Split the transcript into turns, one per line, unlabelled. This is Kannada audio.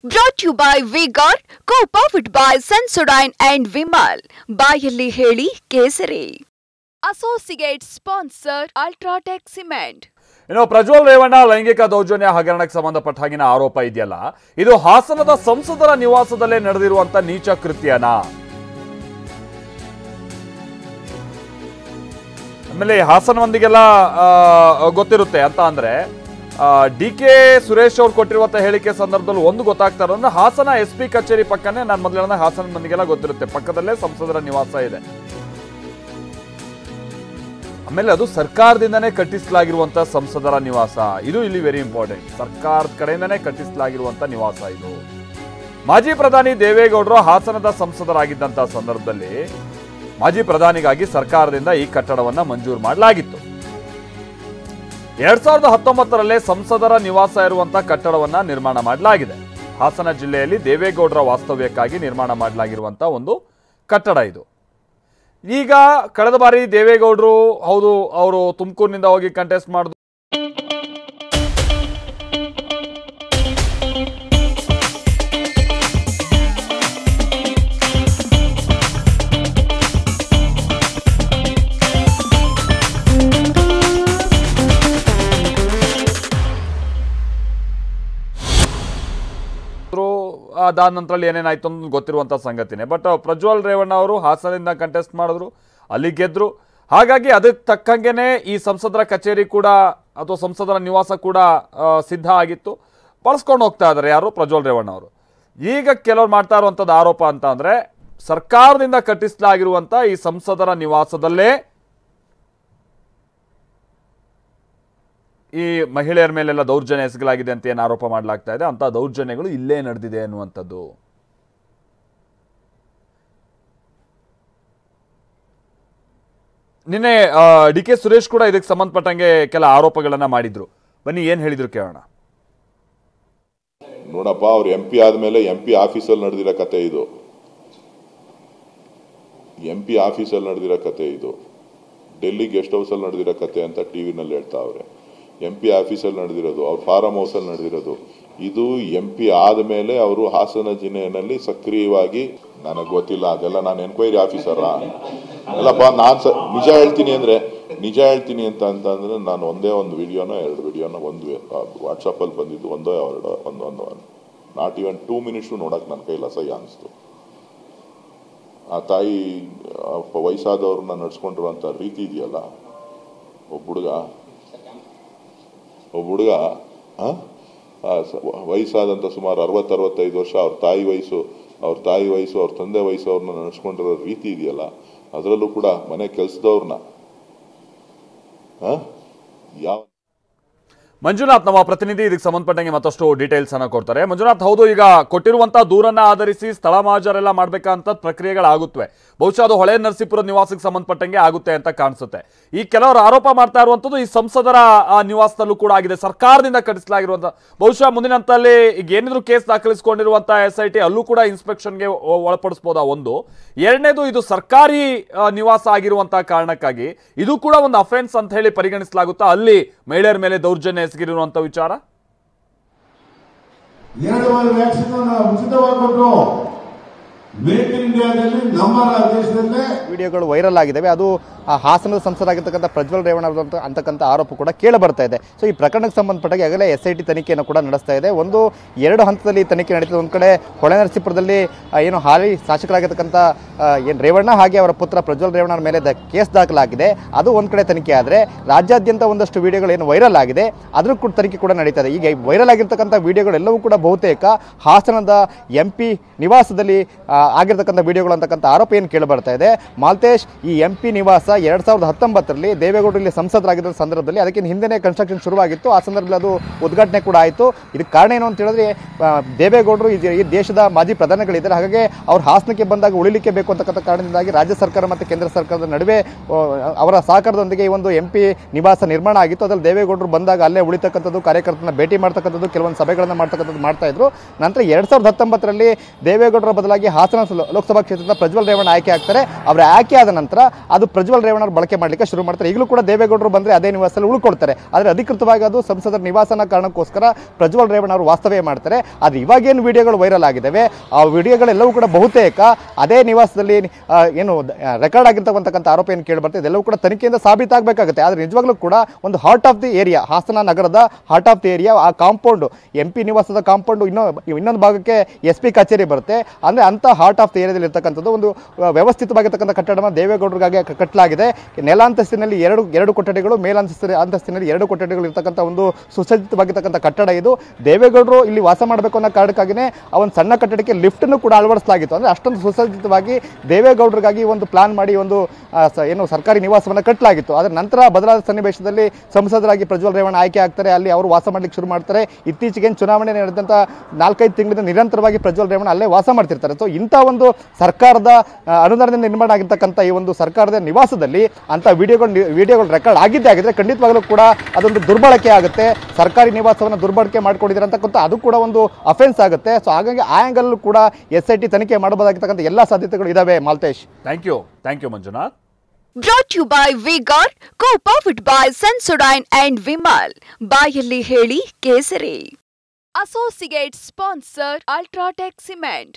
Brought to you by V-Guard, co-powered by Sensodyne and Vimal. ಬಾಯಲ್ಲಿ ಹೇಳಿ ಕೇಸರಿ. Associate sponsor Ultratech Cement.
ಇನ್ನು ಪ್ರಜ್ವಲ್ ರೇವಣ್ಣ ಲೈಂಗಿಕ ದೌರ್ಜನ್ಯ ಹಗರಣಕ್ಕೆ ಸಂಬಂಧಪಟ್ಟ ಹಾಗಿನ ಆರೋಪ ಇದೆಯಲ್ಲ, ಇದು ಹಾಸನದ ಸಂಸದರ ನಿವಾಸದಲ್ಲೇ ನಡೆದಿರುವಂತ ನೀಚ ಕೃತ್ಯನ. ಆಮೇಲೆ ಹಾಸನ ಮಂದಿಗೆಲ್ಲ ಗೊತ್ತಿರುತ್ತೆ ಅಂತ ಅಂದ್ರೆ ಡಿ.ಕೆ. ಸುರೇಶ್ ಅವ್ರು ಕೊಟ್ಟಿರುವಂತ ಹೇಳಿಕೆ ಸಂದರ್ಭದಲ್ಲಿ ಒಂದು ಗೊತ್ತಾಗ್ತಾ ಇರೋದ್ರೆ ಹಾಸನ SP ಕಚೇರಿ ಪಕ್ಕನೇ, ನಾನು ಮೊದಲ ಹಾಸನ ಮಂದಿಗೆಲ್ಲ ಗೊತ್ತಿರುತ್ತೆ, ಪಕ್ಕದಲ್ಲೇ ಸಂಸದರ ನಿವಾಸ ಇದೆ. ಆಮೇಲೆ ಅದು ಸರ್ಕಾರದಿಂದನೇ ಕಟ್ಟಿಸಲಾಗಿರುವಂತ ಸಂಸದರ ನಿವಾಸ. ಇದು ಇಲ್ಲಿ ವೆರಿ ಇಂಪಾರ್ಟೆಂಟ್. ಸರ್ಕಾರದ ಕಡೆಯಿಂದನೇ ಕಟ್ಟಿಸಲಾಗಿರುವಂತ ನಿವಾಸ ಇದು. ಮಾಜಿ ಪ್ರಧಾನಿ ದೇವೇಗೌಡರು ಹಾಸನದ ಸಂಸದರಾಗಿದ್ದಂತ ಸಂದರ್ಭದಲ್ಲಿ ಮಾಜಿ ಪ್ರಧಾನಿಗಾಗಿ ಸರ್ಕಾರದಿಂದ ಈ ಕಟ್ಟಡವನ್ನ ಮಂಜೂರು ಮಾಡಲಾಗಿತ್ತು. 2019ರಲ್ಲಿ ಸಂಸದರ ನಿವಾಸ ಇರುವಂತಹ ಕಟ್ಟಡವನ್ನ ನಿರ್ಮಾಣ ಮಾಡಲಾಗಿದೆ. ಹಾಸನ ಜಿಲ್ಲೆಯಲ್ಲಿ ದೇವೇಗೌಡರ ವಾಸ್ತವ್ಯಕ್ಕಾಗಿ ನಿರ್ಮಾಣ ಮಾಡಲಾಗಿರುವಂತಹ ಒಂದು ಕಟ್ಟಡ ಇದು. ಈಗ ಕಳೆದ ಬಾರಿ ದೇವೇಗೌಡರು ಹೌದು ಅವರು ತುಮಕೂರಿನಿಂದ ಹೋಗಿ ಕಂಟೆಸ್ಟ್ ಮಾಡಿದ್ರು. ಅದಾದ ನಂತರ ಏನೇನಾಯ್ತು ಅಂತ ಗೊತ್ತಿರುವಂತ ಸಂಗತಿನೇ. ಬಟ್ ಪ್ರಜ್ವಲ್ ರೇವಣ್ಣ ಅವರು ಹಾಸನದಿಂದ ಕಂಟೆಸ್ಟ್ ಮಾಡಿದ್ರು, ಅಲ್ಲಿ ಗೆದ್ರು. ಹಾಗಾಗಿ ಅದಕ್ಕೆ ತಕ್ಕಂಗೆನೆ ಈ ಸಂಸದರ ಕಚೇರಿ ಕೂಡ ಅಥವಾ ಸಂಸದರ ನಿವಾಸ ಕೂಡ ಸಿದ್ಧ ಆಗಿತ್ತು. ಬಳಸ್ಕೊಂಡು ಹೋಗ್ತಾ ಇದ್ದಾರೆ ಯಾರು? ಪ್ರಜ್ವಲ್ ರೇವಣ್ಣ ಅವರು. ಈಗ ಕೆಲವ್ರು ಮಾಡ್ತಾ ಇರುವಂಥದ್ದು ಆರೋಪ ಅಂತ ಅಂದ್ರೆ ಸರ್ಕಾರದಿಂದ ಕಟ್ಟಿಸಲಾಗಿರುವಂತ ಈ ಸಂಸದರ ನಿವಾಸದಲ್ಲೇ ಈ ಮಹಿಳೆಯರ ಮೇಲೆಲ್ಲ ದೌರ್ಜನ್ಯ ಎಸಗಲಾಗಿದೆ ಅಂತ ಏನು ಆರೋಪ ಮಾಡಲಾಗ್ತಾ ಇದೆ, ಅಂತ ದೌರ್ಜನ್ಯಗಳು ಇಲ್ಲೇ ನಡೆದಿದೆ ಅನ್ನುವಂಥದ್ದು. ನಿನ್ನೆ ಡಿ.ಕೆ. ಸುರೇಶ್ ಕೂಡ ಇದಕ್ಕೆ ಸಂಬಂಧಪಟ್ಟಂಗೆ ಕೆಲ ಆರೋಪಗಳನ್ನ ಮಾಡಿದ್ರು. ಬನ್ನಿ ಏನ್ ಹೇಳಿದ್ರು ಕೇಳೋಣ.
ನೋಡಪ್ಪ, ಅವ್ರು MP ಆದ್ಮೇಲೆ MP ಆಫೀಸಲ್ಲಿ ನಡೆದಿರೋ ಕತೆ ಇದು. MP ಆಫೀಸಲ್ಲಿ ನಡೆದಿರೋ ಕತೆ ಇದು. ಡೆಲ್ಲಿ ಗೆಸ್ಟ್ ಹೌಸ್ ಅಲ್ಲಿ ನಡೆದಿರೋ ಕತೆ ಅಂತ ಟಿವಿನಲ್ಲಿ ಹೇಳ್ತಾವ್ರೆ. MP ಆಫೀಸಲ್ಲಿ ನಡೆದಿರೋದು, ಅವ್ರ ಫಾರ್ಮ್ ಹೌಸಲ್ಲಿ ನಡೆದಿರೋದು. ಇದು MP ಆದಮೇಲೆ ಅವರು ಹಾಸನ ಜಿಲ್ಲೆಯಲ್ಲಿ ಸಕ್ರಿಯವಾಗಿ, ನನಗೆ ಗೊತ್ತಿಲ್ಲ ಅದೆಲ್ಲ, ನಾನು ಎನ್ಕ್ವೈರಿ ಆಫೀಸರಾ ಅಲ್ಲಪ್ಪ. ನಾನು ನಿಜ ಹೇಳ್ತೀನಿ ಅಂತಂದ್ರೆ ನಾನು ಒಂದೇ ಒಂದು ವಿಡಿಯೋನ 2 ವಿಡಿಯೋನ ಒಂದು ವಾಟ್ಸಪ್ಪಲ್ಲಿ ಬಂದಿದ್ದು, ಒಂದೋ ನಾಟ್ ಈವನ್ 2 ಮಿನಿಟ್ಸು ನೋಡಕ್ಕೆ ನನ್ನ ಕೈಲಿ ಅಸಹ್ಯ ಅನಿಸ್ತು. ಆ ತಾಯಿ ವಯಸ್ಸಾದವ್ರನ್ನ ನಡ್ಸ್ಕೊಂಡಿರುವಂಥ ರೀತಿ ಇದೆಯಲ್ಲ, ಒಬ್ಬ ಹುಡುಗ ವಯಸ್ಸಾದಂಥ ಸುಮಾರು 60-65 ವರ್ಷ, ಅವ್ರ ತಾಯಿ ವಯಸ್ಸು, ಅವ್ರ ತಂದೆ ವಯಸ್ಸು, ಅವ್ರನ್ನ ನಡೆಸ್ಕೊಂಡಿರೋ ರೀತಿ ಇದೆಯಲ್ಲ, ಅದರಲ್ಲೂ ಕೂಡ ಮನೆ ಕೆಲಸದವ್ರನ್ನ ಯಾವ
ಮಂಜುನಾಥ್ ನಮ್ಮ ಪ್ರತಿನಿಧಿ ಇದಕ್ಕೆ ಸಂಬಂಧಪಟ್ಟಂಗೆ ಮತ್ತಷ್ಟು ಡೀಟೇಲ್ಸ್ ಅನ್ನ ಕೊಡ್ತಾರೆ. ಮಂಜುನಾಥ್, ಹೌದು, ಈಗ ಕೊಟ್ಟಿರುವಂತಹ ದೂರನ್ನ ಆಧರಿಸಿ ಸ್ಥಳ ಮಹಾಜರೆಲ್ಲ ಮಾಡ್ಬೇಕಂತ ಪ್ರಕ್ರಿಯೆಗಳಾಗುತ್ತವೆ. ಬಹುಶಃ ಅದು ಹೊಳೆ ನರಸೀಪುರದ ನಿವಾಸಕ್ಕೆ ಸಂಬಂಧಪಟ್ಟಂಗೆ ಆಗುತ್ತೆ ಅಂತ ಕಾಣಿಸುತ್ತೆ. ಈ ಕೆಲವರು ಆರೋಪ ಮಾಡ್ತಾ ಇರುವಂತದ್ದು ಈ ಸಂಸದರ ನಿವಾಸದಲ್ಲೂ ಕೂಡ ಆಗಿದೆ, ಸರ್ಕಾರದಿಂದ ಕಟ್ಟಿಸಲಾಗಿರುವಂತ. ಬಹುಶಃ ಮುಂದಿನ ಹಂತದಲ್ಲಿ ಈಗ ಏನಿದ್ರು ಕೇಸ್ ದಾಖಲಿಸಿಕೊಂಡಿರುವಂತಹ SIT ಅಲ್ಲೂ ಕೂಡ ಇನ್ಸ್ಪೆಕ್ಷನ್ಗೆ ಒಳಪಡಿಸಬಹುದಾ? ಒಂದು. ಎರಡನೇದು, ಇದು ಸರ್ಕಾರಿ ನಿವಾಸ ಆಗಿರುವಂತಹ ಕಾರಣಕ್ಕಾಗಿ ಇದು ಕೂಡ ಒಂದು ಅಫೆನ್ಸ್ ಅಂತ ಹೇಳಿ ಪರಿಗಣಿಸಲಾಗುತ್ತಾ ಅಲ್ಲಿ ಮಹಿಳೆಯರ ಮೇಲೆ ದೌರ್ಜನ್ಯ ಎಸಗಿರುವಂತ ವಿಚಾರ?
2 ವ್ಯಾಕ್ಸಿನ್ ಉಚಿತವಾಗಿ ಕೊಟ್ಟು ಮೇಕ್ ಇನ್ ಇಂಡಿಯಾದಲ್ಲಿ ನಮ್ಮ ದೇಶದಲ್ಲೇ
ವಿಡಿಯೋಗಳು ವೈರಲ್ ಆಗಿದ್ದಾವೆ. ಅದು ಹಾಸನದ ಸಂಸದರಾಗಿರ್ತಕ್ಕಂಥ ಪ್ರಜ್ವಲ್ ರೇವಣ್ಣ ಅಂತಕ್ಕಂಥ ಆರೋಪ ಕೂಡ ಕೇಳಿ ಬರ್ತಾ ಇದೆ. ಸೊ ಈ ಪ್ರಕರಣಕ್ಕೆ ಸಂಬಂಧಪಟ್ಟಾಗ ಈಗಾಗಲೇ SIT ತನಿಖೆಯನ್ನು ಕೂಡ ನಡೆಸ್ತಾ ಇದೆ. 2 ಹಂತದಲ್ಲಿ ತನಿಖೆ ನಡೀತದೆ. ಒಂದು ಕಡೆ ಹೊಳೆ ನರಸೀಪುರದಲ್ಲಿ ಏನು ಹಾಲಿ ಶಾಸಕರಾಗಿರ್ತಕ್ಕಂಥ ಏನು ರೇವಣ್ಣ ಹಾಗೆ ಅವರ ಪುತ್ರ ಪ್ರಜ್ವಲ್ ರೇವಣ್ಣರ ಮೇಲೆ ಕೇಸ್ ದಾಖಲಾಗಿದೆ, ಅದು ಒಂದು ಕಡೆ ತನಿಖೆ ಆದರೆ, ರಾಜ್ಯಾದ್ಯಂತ ಒಂದಷ್ಟು ವಿಡಿಯೋಗಳು ಏನು ವೈರಲ್ ಆಗಿದೆ ಅದ್ರ ಕೂಡ ತನಿಖೆ ಕೂಡ ನಡೀತಾ ಇದೆ. ಈಗ ವೈರಲ್ ಆಗಿರ್ತಕ್ಕಂಥ ವಿಡಿಯೋಗಳೆಲ್ಲವೂ ಕೂಡ ಬಹುತೇಕ ಹಾಸನದ MP ನಿವಾಸದಲ್ಲಿ ಆಗಿರ್ತಕ್ಕಂಥ ವಿಡಿಯೋಗಳು ಅಂತಕ್ಕಂಥ ಆರೋಪ ಏನು ಕೇಳಿ ಬರ್ತಾ ಇದೆ. ಮಾಲ್ತೇಶ್, ಈ MP ನಿವಾಸ 2019ರಲ್ಲಿ ದೇವೇಗೌಡರು ಇಲ್ಲಿ ಸಂಸದರಾಗಿದ್ದ ಸಂದರ್ಭದಲ್ಲಿ ಅದಕ್ಕಿಂತ ಹಿಂದೆನೇ ಕನ್ಸ್ಟ್ರಕ್ಷನ್ ಶುರುವಾಗಿತ್ತು. ಆ ಸಂದರ್ಭದಲ್ಲಿ ಅದು ಉದ್ಘಾಟನೆ ಕೂಡ ಆಯಿತು. ಇದಕ್ಕೆ ಕಾರಣ ಏನು ಅಂತ ಹೇಳಿದ್ರೆ, ದೇವೇಗೌಡರು ಈ ದೇಶದ ಮಾಜಿ ಪ್ರಧಾನಿಗಳಿದ್ದಾರೆ, ಹಾಗಾಗಿ ಅವ್ರು ಹಾಸನಕ್ಕೆ ಬಂದಾಗ ಉಳಿಲಿಕ್ಕೆ ಬೇಕು ಅಂತಕ್ಕಂಥ ಕಾರಣದಿಂದಾಗಿ ರಾಜ್ಯ ಸರ್ಕಾರ ಮತ್ತು ಕೇಂದ್ರ ಸರ್ಕಾರದ ನಡುವೆ ಅವರ ಸಹಕಾರದೊಂದಿಗೆ ಈ ಒಂದು MP ನಿವಾಸ ನಿರ್ಮಾಣ ಆಗಿತ್ತು. ಅದ್ರಲ್ಲಿ ದೇವೇಗೌಡರು ಬಂದಾಗ ಅಲ್ಲೇ ಉಳಿತಕ್ಕಂಥದ್ದು, ಕಾರ್ಯಕರ್ತರನ್ನ ಭೇಟಿ ಮಾಡ್ತಕ್ಕಂಥದ್ದು, ಕೆಲವೊಂದು ಸಭೆಗಳನ್ನು ಮಾಡ್ತಕ್ಕಂಥದ್ದು ಮಾಡ್ತಾ ಇದ್ರು. ನಂತರ 2019ರಲ್ಲಿ ದೇವೇಗೌಡರ ಬದಲಾಗಿ ಹಾಸನ ಹಾಸನ ಲೋಕಸಭಾ ಕ್ಷೇತ್ರದ ಪ್ರಜ್ವಲ್ ರೇವಣ್ಣ ಆಯ್ಕೆ ಆಗ್ತಾರೆ. ಅವರ ಆಯ್ಕೆ ಆದ ನಂತರ ಅದು ಪ್ರಜ್ವಲ್ ರೇವಣ್ಣ ಬಳಕೆ ಮಾಡಲಿಕ್ಕೆ ಶುರು ಮಾಡ್ತಾರೆ. ಈಗಲೂ ಕೂಡ ದೇವೇಗೌಡರು ಬಂದರೆ ಅದೇ ನಿವಾಸದಲ್ಲಿ ಉಳ್ಕೊಳ್ತಾರೆ. ಆದರೆ ಅಧಿಕೃತವಾಗಿ ಅದು ಸಂಸದರ ನಿವಾಸನ ಕಾರಣಕ್ಕೋಸ್ಕರ ಪ್ರಜ್ವಲ್ ರೇವಣ್ಣ ಅವರು ವಾಸ್ತವ್ಯ ಮಾಡ್ತಾರೆ. ಅದು ಇವಾಗೇನು ವಿಡಿಯೋಗಳು ವೈರಲ್ ಆಗಿದ್ದಾವೆ ಆ ವಿಡಿಯೋಗಳೆಲ್ಲವೂ ಕೂಡ ಬಹುತೇಕ ಅದೇ ನಿವಾಸದಲ್ಲಿ ಏನು ರೆಕಾರ್ಡ್ ಆಗಿರ್ತಕ್ಕಂಥ ಆರೋಪ ಏನು ಕೇಳಿ ಬರ್ತದೆ ಇದೆಲ್ಲವೂ ಕೂಡ ತನಿಖೆಯಿಂದ ಸಾಬೀತಾಗಬೇಕಾಗುತ್ತೆ. ಆದರೆ ನಿಜವಾಗ್ಲೂ ಕೂಡ ಒಂದು heart of the area, Hassan ನಗರದ ಹಾರ್ಟ್ ಆಫ್ ದಿ ಏರಿಯಾ, ಆ ಕಾಂಪೌಂಡು MP ನಿವಾಸದ ಕಾಂಪೌಂಡು ಇನ್ನೊಂದು ಭಾಗಕ್ಕೆ SP ಕಚೇರಿ ಬರುತ್ತೆ. ಅಂದರೆ ಅಂಥ ಹಾರ್ಟ್ ಆಫ್ ದಿ ಏರಿಯಾದಲ್ಲಿ ಇರ್ತಕ್ಕಂಥದ್ದು ಒಂದು ವ್ಯವಸ್ಥಿತವಾಗಿರ್ತಕ್ಕಂಥ ಕಟ್ಟಡವನ್ನು ದೇವೇಗೌಡರಿಗಾಗಿ ಕಟ್ಟಲಾಗಿದೆ. ನೆಲಾಂತಸ್ತಿನಲ್ಲಿ ಎರಡು ಕೊಠಡಿಗಳು, ಮೇಲಂತಸ್ತಿನಲ್ಲಿ 2 ಕೊಠಡಿಗಳು ಇರ್ತಕ್ಕಂಥ ಒಂದು ಸುಸಜ್ಜಿತವಾಗಿರ್ತಕ್ಕಂಥ ಕಟ್ಟಡ ಇದು. ದೇವೇಗೌಡರು ಇಲ್ಲಿ ವಾಸ ಮಾಡಬೇಕು ಅನ್ನೋ ಕಾರಣಕ್ಕಾಗಿಯೇ ಆ ಒಂದು ಸಣ್ಣ ಕಟ್ಟಡಕ್ಕೆ ಲಿಫ್ಟನ್ನು ಕೂಡ ಅಳವಡಿಸಲಾಗಿತ್ತು. ಅಂದರೆ ಅಷ್ಟೊಂದು ಸುಸಜ್ಜಿತವಾಗಿ ದೇವೇಗೌಡರಿಗಾಗಿ ಒಂದು ಪ್ಲಾನ್ ಮಾಡಿ ಒಂದು ಏನು ಸರ್ಕಾರಿ ನಿವಾಸವನ್ನು ಕಟ್ಟಲಾಗಿತ್ತು. ಅದರ ನಂತರ ಬದಲಾದ ಸನ್ನಿವೇಶದಲ್ಲಿ ಸಂಸದರಾಗಿ ಪ್ರಜ್ವಲ್ ರೇವಣ್ಣ ಆಯ್ಕೆ ಆಗ್ತಾರೆ. ಅಲ್ಲಿ ಅವರು ವಾಸ ಮಾಡಲಿಕ್ಕೆ ಶುರು ಮಾಡ್ತಾರೆ. ಇತ್ತೀಚೆಗೆ ಚುನಾವಣೆ ನಡೆದಂಥ 4-5 ತಿಂಗಳಿಂದ ನಿರಂತರವಾಗಿ ಪ್ರಜ್ವಲ್ ರೇವಣ್ಣ ಅಲ್ಲೇ ವಾಸ ಮಾಡ್ತಿರ್ತಾರೆ. ಸೊ ಇಂಥ ಒಂದು ಸರ್ಕಾರದ ಅನುದಾನದಿಂದ ನಿರ್ಮಾಣ ಆಗಿರ್ತಕ್ಕಂಥ ಈ ಒಂದು ಸರ್ಕಾರದ ನಿವಾಸದಲ್ಲಿ ಅಂಥ ವಿಡಿಯೋಗಳು ರೆಕಾರ್ಡ್ ಆಗಿದ್ದರೆ ಖಂಡಿತವಾಗಲೂ ಕೂಡ ಅದೊಂದು ದುರ್ಬಳಕೆ ಆಗುತ್ತೆ. ಸರ್ಕಾರಿ ನಿವಾಸವನ್ನು ದುರ್ಬಳಕೆ ಮಾಡ್ಕೊಂಡಿದ್ದಾರೆ ಅಂತಕ್ಕಂಥ ಅದು ಕೂಡ ಒಂದು ಅಫೆನ್ಸ್ ಆಗುತ್ತೆ. ಸೊ ಹಾಗಾಗಿ ಆ ಆ್ಯಂಗಲ್ ಕೂಡ SIT ತನಿಖೆ ಮಾಡಬಹುದಾಗಿರ್ತಕ್ಕಂಥ ಎಲ್ಲ ಸಾಧ್ಯತೆಗಳು ಇದಾವೆ. Maltesh,
thank you Manjunath.
Brought to you by Vigor, co-powered by Sensodyne and Vimal. ಬಾಯಲ್ಲಿ ಹೇಳಿ ಕೇಸರಿ. Associate sponsor Ultratech Cement.